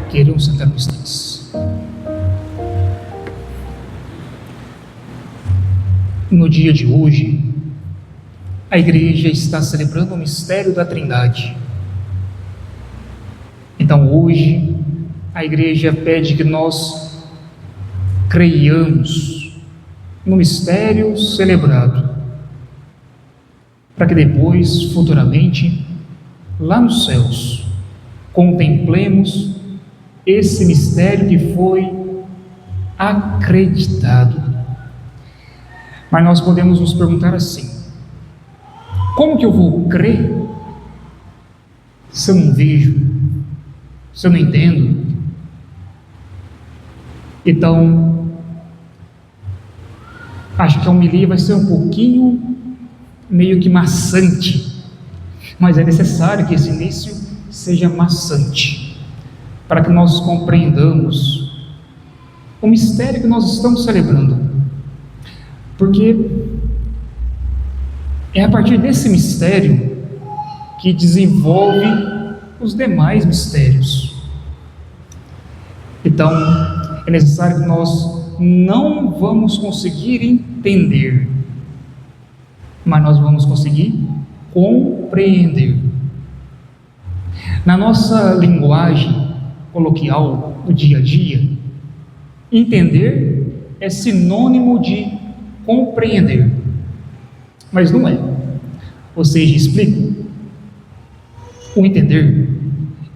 Queiram sentar no instante. No dia de hoje, a igreja está celebrando o mistério da Trindade. Então hoje, a igreja pede que nós creiamos no mistério celebrado, para que depois, futuramente, lá nos céus, contemplemos esse mistério que foi acreditado. Mas nós podemos nos perguntar assim: como que eu vou crer se eu não vejo, se eu não entendo? Então, acho que a homilia vai ser um pouquinho meio que maçante, mas é necessário que esse início seja maçante, para que nós compreendamos o mistério que nós estamos celebrando, porque é a partir desse mistério que desenvolve os demais mistérios. Então, é necessário que nós não vamos conseguir entender, mas nós vamos conseguir compreender. Na nossa linguagem coloquial do dia a dia, entender é sinônimo de compreender, mas não é. Ou seja, explico. O entender,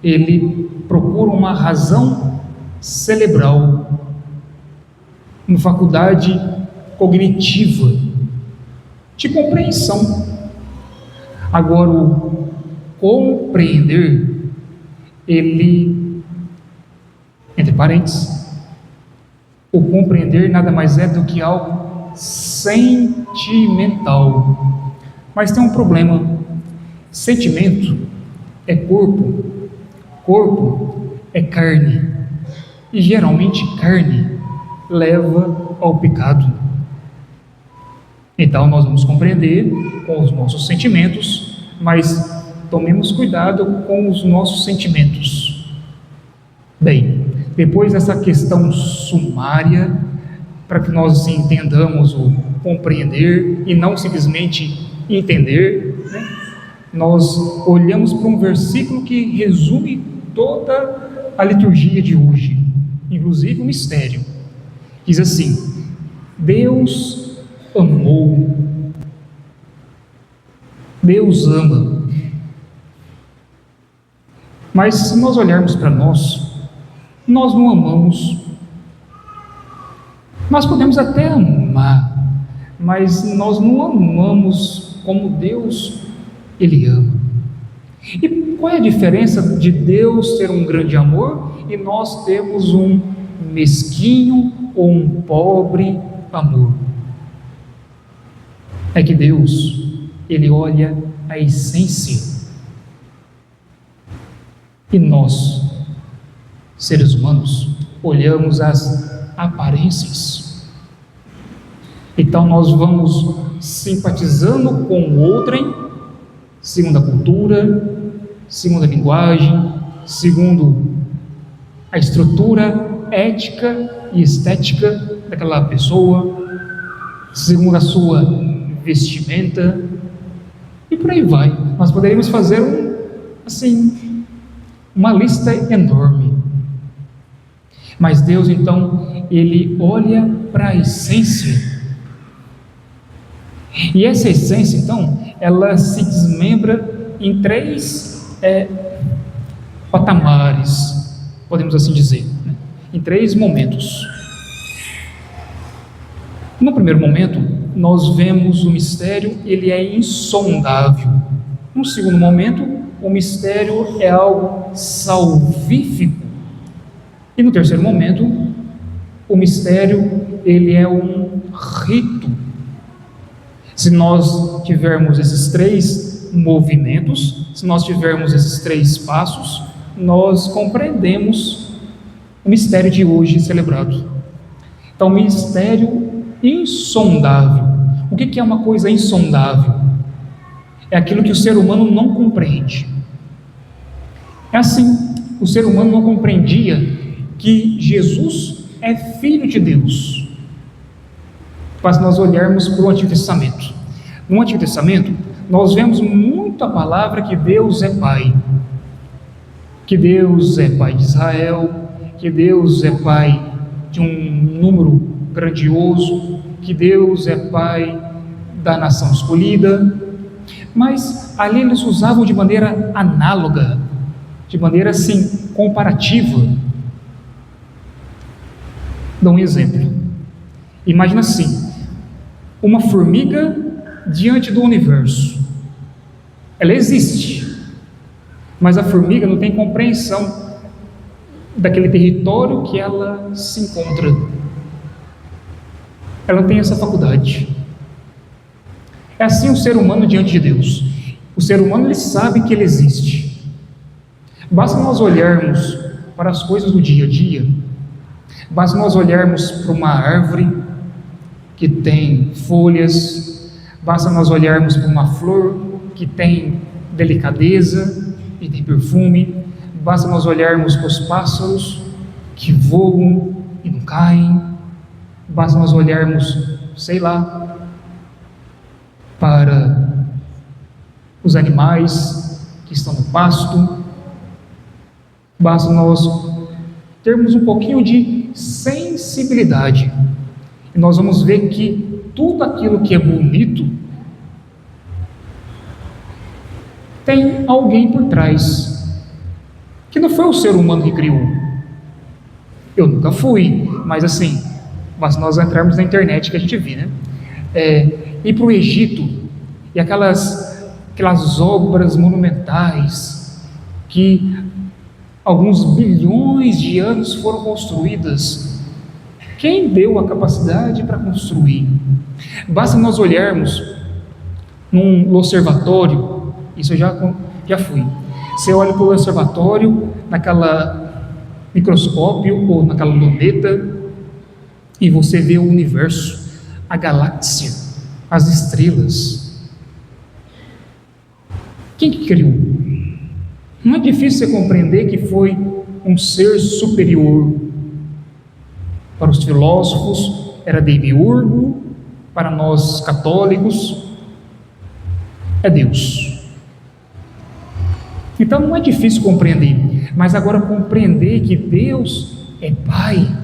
ele procura uma razão cerebral, uma faculdade cognitiva de compreensão. Agora, o compreender, ele, entre parênteses, o compreender nada mais é do que algo sentimental. Mas tem um problema: sentimento é corpo, corpo é carne, e geralmente carne leva ao pecado. Então nós vamos compreender com os nossos sentimentos, mas tomemos cuidado com os nossos sentimentos. Bem, depois dessa questão sumária, para que nós entendamos o compreender e não simplesmente entender, né? Nós olhamos para um versículo que resume toda a liturgia de hoje, inclusive o mistério. Diz assim: Deus amou. Deus ama. Mas se nós olharmos para nós não amamos. Nós podemos até amar, mas nós não amamos como Deus, Ele ama. E qual é a diferença de Deus ter um grande amor e nós temos um mesquinho ou um pobre amor? É que Deus, Ele olha a essência, e nós, seres humanos, olhamos as aparências. Então nós vamos simpatizando com o outrem, segundo a cultura, segundo a linguagem, segundo a estrutura ética e estética daquela pessoa, segundo a sua vestimenta, e por aí vai. Nós poderíamos fazer uma lista enorme. Mas Deus, então, Ele olha para a essência. E essa essência, então, ela se desmembra em três patamares, podemos assim dizer, né? Em três momentos. No primeiro momento, nós vemos o mistério, ele é insondável. No segundo momento, o mistério é algo salvífico. E no terceiro momento, o mistério, ele é um rito. Se nós tivermos esses três movimentos, se nós tivermos esses três passos, nós compreendemos o mistério de hoje celebrado. Então, mistério insondável. O que é uma coisa insondável? É aquilo que o ser humano não compreende. É assim, o ser humano não compreendia que Jesus é Filho de Deus. Mas nós olharmos para o Antigo Testamento. No Antigo Testamento, nós vemos muito a palavra que Deus é Pai. Que Deus é Pai de Israel, que Deus é Pai de um número grandioso, que Deus é Pai da nação escolhida. Mas ali eles usavam de maneira análoga, de maneira assim, comparativa. Dá um exemplo. Imagina assim, uma formiga diante do universo. Ela existe, mas a formiga não tem compreensão daquele território que ela se encontra. Ela não tem essa faculdade. É assim o ser humano diante de Deus. O ser humano, ele sabe que ele existe. Basta nós olharmos para as coisas do dia a dia, basta nós olharmos para uma árvore que tem folhas, basta nós olharmos para uma flor que tem delicadeza e tem perfume, basta nós olharmos para os pássaros que voam e não caem, basta nós olharmos, sei lá, para os animais que estão no pasto, basta nós termos um pouquinho de sensibilidade e nós vamos ver que tudo aquilo que é bonito tem alguém por trás, que não foi o ser humano que criou. Eu nunca fui, mas assim, basta nós entrarmos na internet que a gente vê, né? Ir para o Egito e aquelas obras monumentais que alguns bilhões de anos foram construídas. Quem deu a capacidade para construir? Basta nós olharmos num observatório, isso eu já fui. Você olha para o observatório, naquela microscópio ou naquela luneta, e você vê o universo, a galáxia, as estrelas. Quem que criou? Não é difícil você compreender que foi um ser superior. Para os filósofos era demiurgo, para nós católicos é Deus. Então não é difícil compreender, mas agora compreender que Deus é Pai.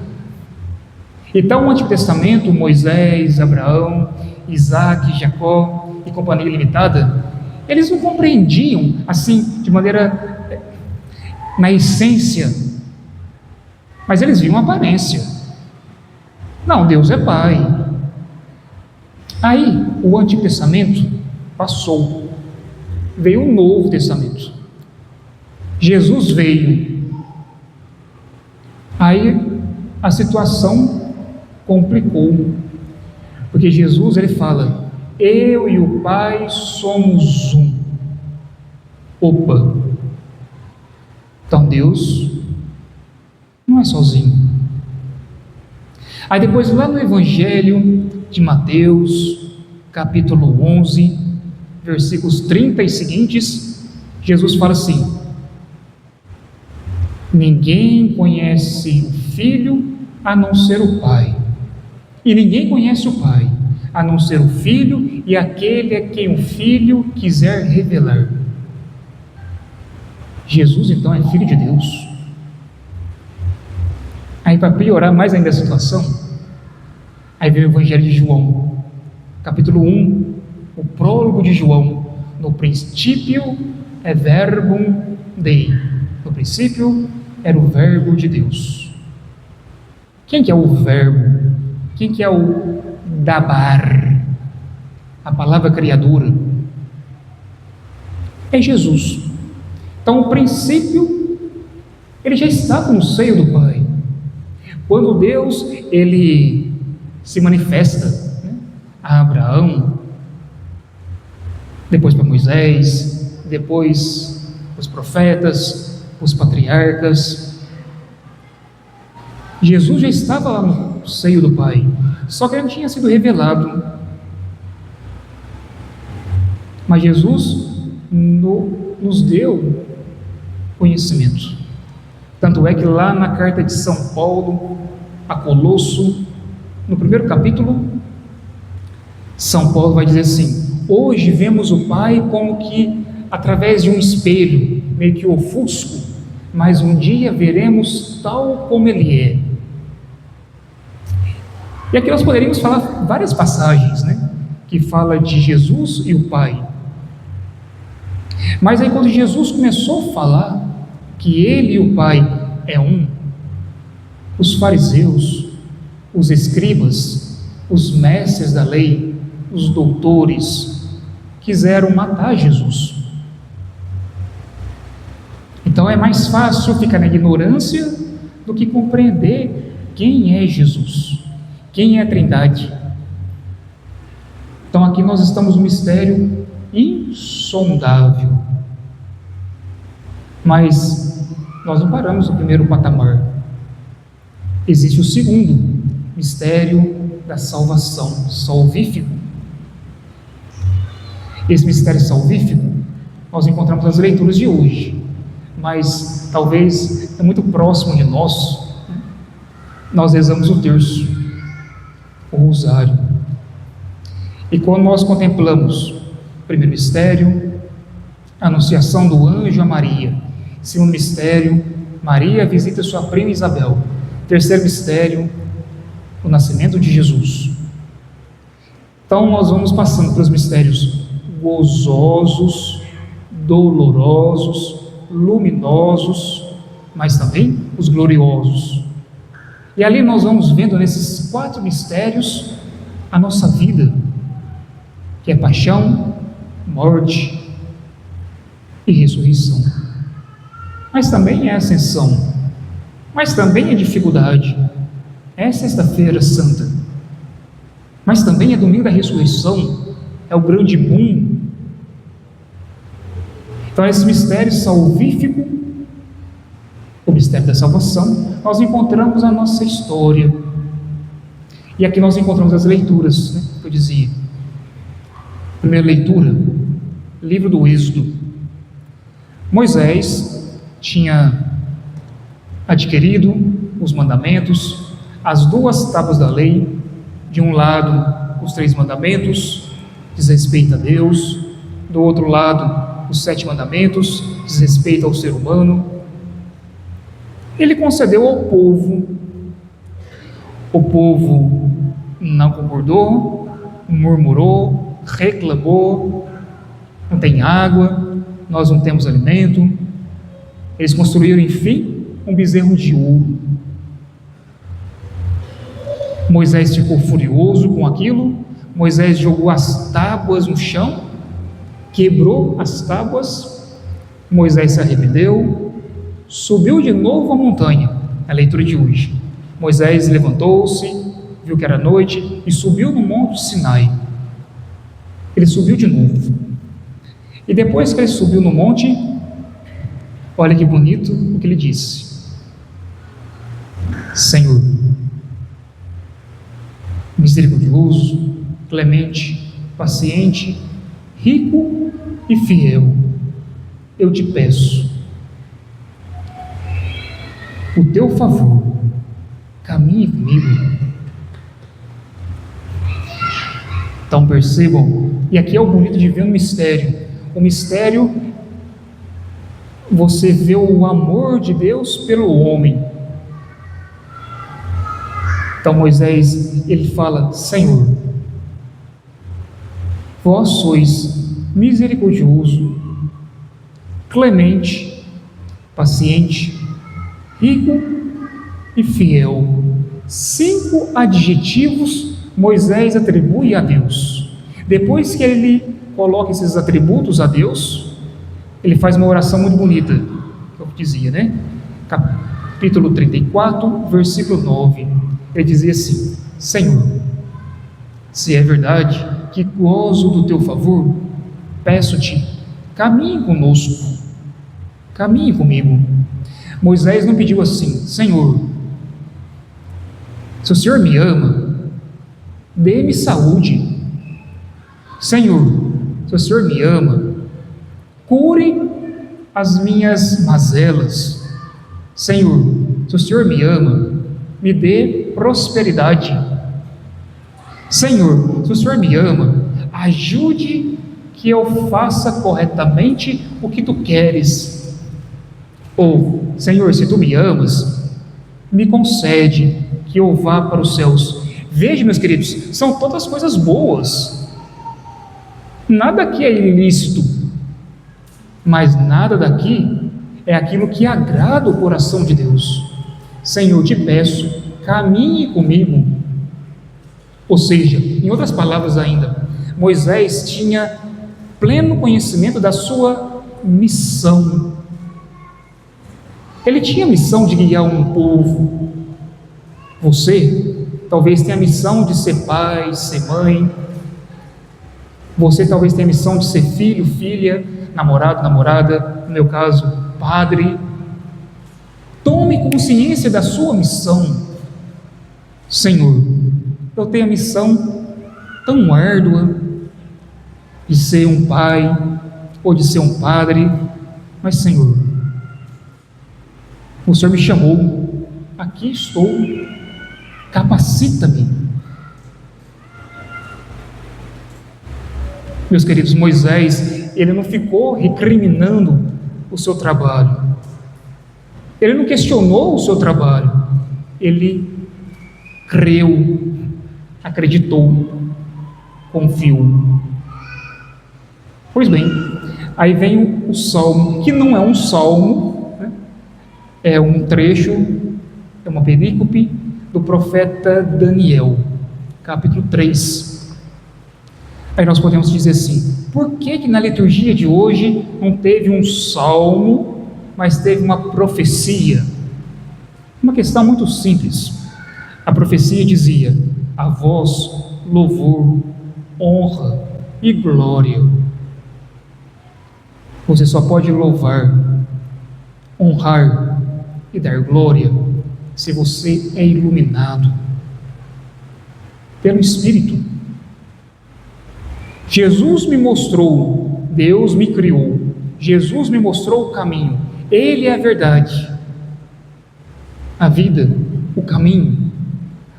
Então, no Antigo Testamento, Moisés, Abraão, Isaac, Jacó e companhia limitada, eles não compreendiam assim, de maneira, na essência, mas eles viam a aparência. Não, Deus é Pai. Aí, o Antigo Testamento passou, veio o Novo Testamento. Jesus veio. Aí, a situação complicou, porque Jesus, ele fala: eu e o Pai somos um. Opa! Então Deus não é sozinho. Aí depois, lá no Evangelho de Mateus, capítulo 11, versículos 30 e seguintes, Jesus fala assim: ninguém conhece o Filho a não ser o Pai, e ninguém conhece o Pai a não ser o Filho e aquele a quem o Filho quiser revelar. Jesus então é Filho de Deus. Aí, para piorar mais ainda a situação, aí vem o Evangelho de João, capítulo 1, o prólogo de João: no princípio é verbum Dei, no princípio era o verbo de Deus. Quem que é o verbo? Quem que é o Dabar? A palavra criadora é Jesus. Então, o princípio, ele já estava no seio do Pai. Quando Deus, ele se manifesta, né, a Abraão, depois para Moisés, depois os profetas, os patriarcas, Jesus já estava lá no seio do Pai, só que ele não tinha sido revelado. Mas Jesus nos deu conhecimento. Tanto é que lá na carta de São Paulo a Colosso, no primeiro capítulo, São Paulo vai dizer assim: hoje vemos o Pai como que através de um espelho, meio que ofusco, mas um dia veremos tal como Ele é. E aqui nós poderíamos falar várias passagens, né, que fala de Jesus e o Pai. Mas aí quando Jesus começou a falar que Ele e o Pai é um, os fariseus, os escribas, os mestres da lei, os doutores, quiseram matar Jesus. Então é mais fácil ficar na ignorância do que compreender quem é Jesus, quem é a Trindade. Então aqui nós estamos no mistério insondável. Mas nós não paramos no primeiro patamar. Existe o segundo mistério da salvação, salvífico. Esse mistério salvífico nós encontramos nas leituras de hoje, mas talvez é muito próximo de nós. Nós rezamos o terço, o rosário, e quando nós contemplamos o primeiro mistério, a anunciação do anjo a Maria, segundo mistério, Maria visita sua prima Isabel, terceiro mistério, o nascimento de Jesus. Então nós vamos passando pelos mistérios gozosos, dolorosos, luminosos, mas também os gloriosos. E ali nós vamos vendo nesses 4 mistérios a nossa vida, que é paixão, morte e ressurreição. Mas também é ascensão, mas também é dificuldade, é sexta-feira santa, mas também é domingo da ressurreição, é o grande boom. Então esse mistério salvífico, o mistério da salvação, nós encontramos a nossa história, e aqui nós encontramos as leituras, né, que eu dizia. Primeira leitura, livro do Êxodo. Moisés tinha adquirido os mandamentos, as 2 tábuas da lei, de um lado os 3 mandamentos, diz respeito a Deus, do outro lado os 7 mandamentos, diz respeito ao ser humano. Ele concedeu ao povo, o povo não concordou, murmurou, reclamou, não tem água, nós não temos alimento. Eles construíram, enfim, um bezerro de ouro. Moisés ficou furioso com aquilo. Moisés jogou as tábuas no chão, quebrou as tábuas. Moisés se arrependeu, subiu de novo a montanha, a leitura de hoje. Moisés levantou-se, viu que era noite e subiu no monte Sinai. Ele subiu de novo. E depois que ele subiu no monte, olha que bonito o que ele disse: Senhor, misericordioso, clemente, paciente, rico e fiel, eu te peço o teu favor, caminhe comigo. Então percebam, e aqui é o bonito de ver um mistério. O mistério, você vê o amor de Deus pelo homem. Então Moisés, ele fala: Senhor, vós sois misericordioso, clemente, paciente, rico e fiel. 5 adjetivos Moisés atribui a Deus. Depois que ele coloca esses atributos a Deus, ele faz uma oração muito bonita, que eu dizia, né? Capítulo 34, versículo 9. Ele dizia assim: Senhor, se é verdade que gozo do teu favor, peço-te, caminhe conosco, caminhe comigo. Moisés não pediu assim: Senhor, Se o Senhor me ama, dê-me saúde. Senhor, se o Senhor me ama, cure as minhas mazelas. Senhor, se o Senhor me ama, me dê prosperidade. Senhor, se o Senhor me ama, ajude que eu faça corretamente o que tu queres. Ou, Senhor, se tu me amas, me concede que eu vá para os céus. Veja, meus queridos, são todas coisas boas. Nada aqui é ilícito, mas nada daqui é aquilo que agrada o coração de Deus. Senhor, te peço, caminhe comigo. Ou seja, em outras palavras ainda, Moisés tinha pleno conhecimento da sua missão. Ele tinha a missão de guiar um povo. Você talvez tenha a missão de ser pai, ser mãe. Você talvez tenha a missão de ser filho, filha, namorado, namorada, no meu caso, padre. Tome consciência da sua missão. Senhor, eu tenho a missão tão árdua de ser um pai ou de ser um padre, mas Senhor, o Senhor me chamou, aqui estou, capacita-me. Meus queridos, Moisés, ele não ficou recriminando o seu trabalho, ele não questionou o seu trabalho, ele creu, acreditou, confiou. Pois bem, aí vem o salmo, que não é um salmo, né? É um trecho, é uma perícope do profeta Daniel, capítulo 3. Aí nós podemos dizer assim: por que na liturgia de hoje não teve um salmo, mas teve uma profecia? Uma questão muito simples. A profecia dizia: a vós louvor, honra e glória. Você só pode louvar, honrar e dar glória se você é iluminado pelo Espírito. Jesus me mostrou, Deus me criou, Jesus me mostrou o caminho, Ele é a verdade, a vida, o caminho.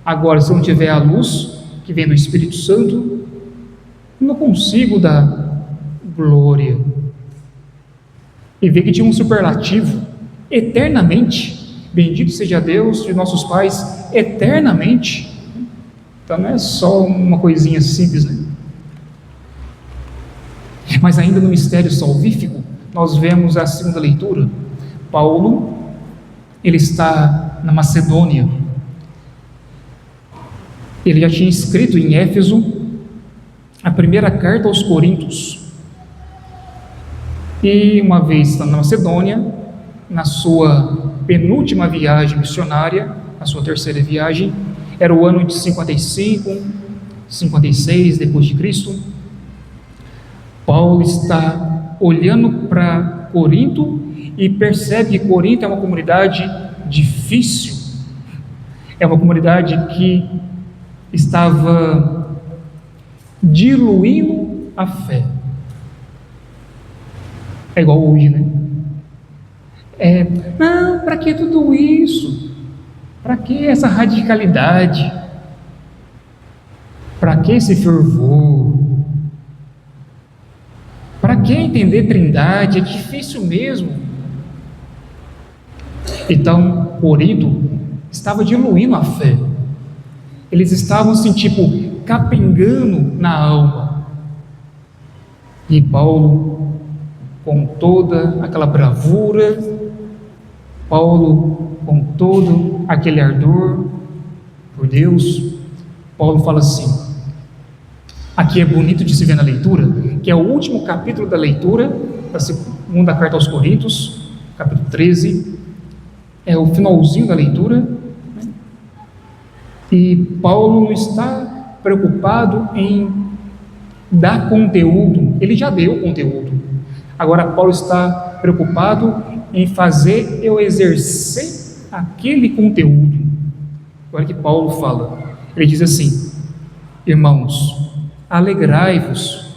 Agora, se eu não tiver a luz que vem do Espírito Santo, não consigo dar glória. E ver que tinha um superlativo, eternamente, bendito seja Deus de nossos pais, eternamente. Então não é só uma coisinha simples, né? Mas ainda no mistério salvífico, nós vemos a segunda leitura. Paulo, ele está na Macedônia. Ele já tinha escrito em Éfeso a primeira carta aos Coríntios. E uma vez estando na Macedônia, na sua penúltima viagem missionária, a sua terceira viagem, era o ano de 55, 56 depois de Cristo. Paulo está olhando para Corinto e percebe que Corinto é uma comunidade difícil, é uma comunidade que estava diluindo a fé. É igual hoje, né? Não, para que tudo isso? Para que essa radicalidade? Para que esse fervor? Para que entender Trindade? É difícil mesmo. Então, Corinto estava diluindo a fé. Eles estavam assim, capengando na alma. E Paulo, com toda aquela bravura, Paulo, com todo aquele ardor por Deus, Paulo fala assim, aqui é bonito de se ver na leitura, que é o último capítulo da leitura, da segunda carta aos Coríntios, capítulo 13, é o finalzinho da leitura, né? E Paulo não está preocupado em dar conteúdo, ele já deu conteúdo. Agora Paulo está preocupado em fazer eu exercer aquele conteúdo. Olha o que Paulo fala. Ele diz assim: irmãos, alegrai-vos,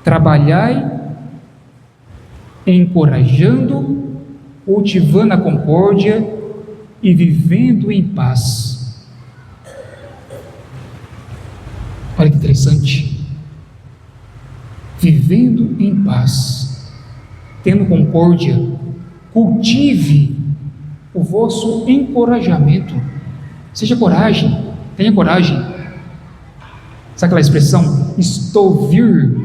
trabalhai, encorajando, cultivando a concórdia e vivendo em paz. Olha que interessante. Vivendo em paz, tendo concórdia, cultive o vosso encorajamento. Seja coragem, tenha coragem. Sabe aquela expressão, estou vir?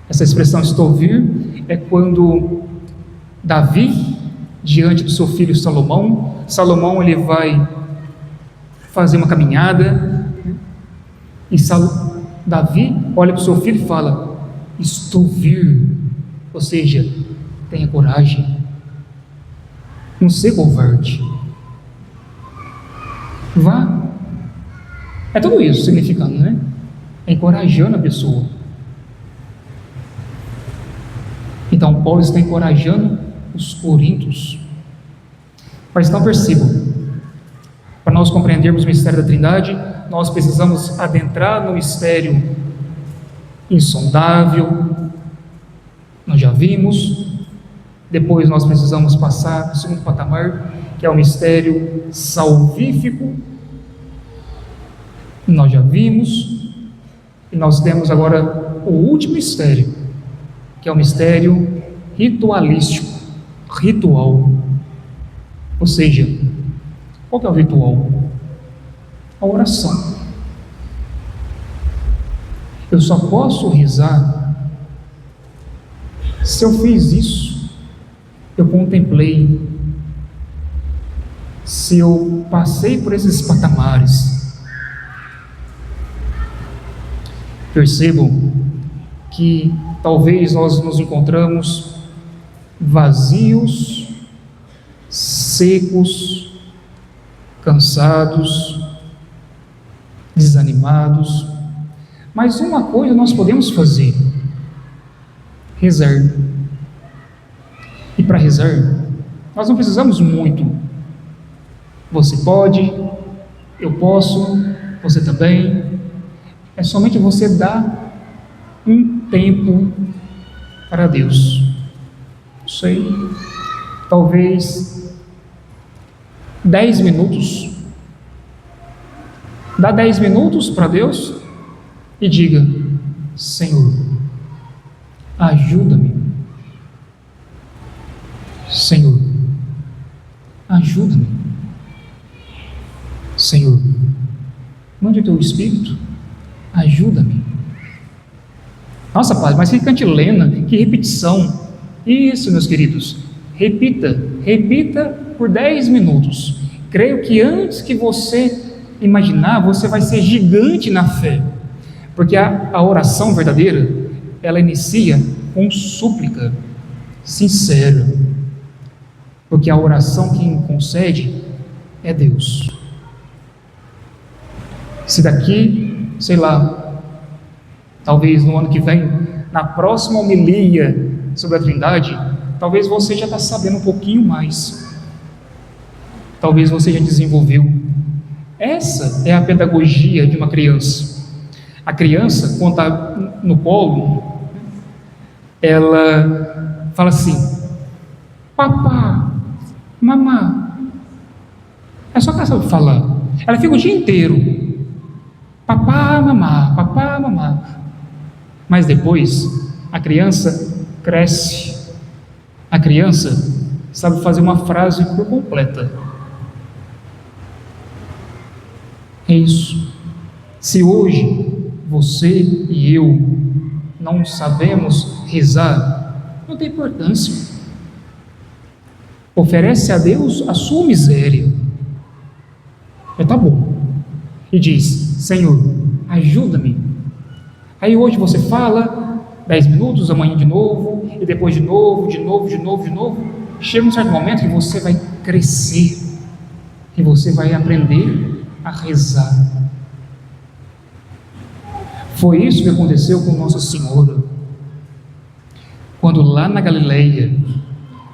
Essa expressão estou vir é quando Davi, diante do seu filho Salomão ele vai fazer uma caminhada, e Davi olha para o seu filho e fala: estou vir. Ou seja, tenha coragem, não seja covarde, vá. É tudo isso significando, né? Encorajando a pessoa. Então Paulo está encorajando os coríntios. Mas não percebam, para nós compreendermos o mistério da Trindade, nós precisamos adentrar no mistério insondável, nós já vimos. Depois nós precisamos passar para o segundo patamar, que é o mistério salvífico, nós já vimos. E nós temos agora o último mistério, que é o mistério ritualístico, ritual. Ou seja, qual que é o ritual? A oração. Eu só posso rezar se eu fiz isso, eu contemplei, se eu passei por esses patamares. Percebam que talvez nós nos encontramos vazios, secos, cansados, desanimados, mas uma coisa nós podemos fazer: rezar. E para rezar, nós não precisamos muito. Você pode, eu posso, você também. É somente você dar um tempo para Deus. Não sei, talvez 10 minutos. Dá 10 minutos para Deus e diga: Senhor, ajuda-me. Senhor, ajuda-me. Senhor, mande o teu Espírito, ajuda-me. Nossa, Padre, mas que cantilena, que repetição. Isso, meus queridos, repita por 10 minutos. Creio que antes que você imaginar, você vai ser gigante na fé, porque a oração verdadeira, ela inicia com súplica sincera, porque a oração quem concede é Deus. Se daqui, sei lá, talvez no ano que vem, na próxima homilia sobre a Trindade, talvez você já está sabendo um pouquinho mais, talvez você já desenvolveu. Essa é a pedagogia de uma criança. A criança, quando está no colo, ela fala assim: papá, mamá. É só que ela sabe falar. Ela fica o dia inteiro: papá, mamá. Mas depois, a criança cresce. A criança sabe fazer uma frase por completa. É isso. Se hoje você e eu não sabemos rezar, não tem importância. Oferece a Deus a sua miséria. Tá bom. E diz: Senhor, ajuda-me. Aí hoje você fala 10 minutos, amanhã de novo, e depois de novo. Chega um certo momento que você vai crescer, e você vai aprender a rezar. Foi isso que aconteceu com Nossa Senhora, quando lá na Galileia,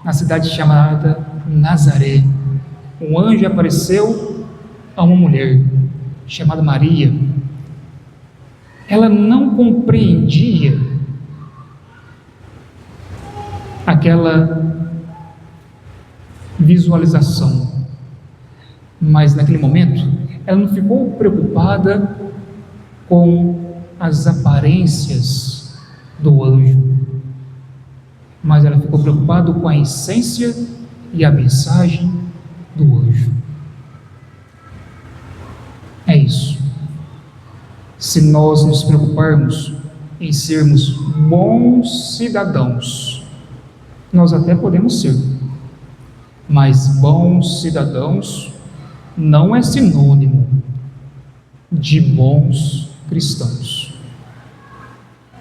na cidade chamada Nazaré, um anjo apareceu a uma mulher chamada Maria. Ela não compreendia aquela visualização, mas naquele momento ela não ficou preocupada com as aparências do anjo, mas ela ficou preocupada com a essência e a mensagem do anjo. É isso. Se nós nos preocuparmos em sermos bons cidadãos, nós até podemos ser, mas bons cidadãos não é sinônimo de bons cristãos.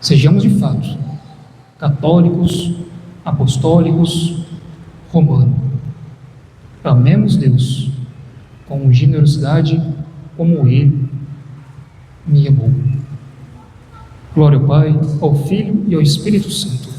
Sejamos de fato católicos, apostólicos, romanos. Amemos Deus com generosidade como Ele me amou. Glória ao Pai, ao Filho e ao Espírito Santo.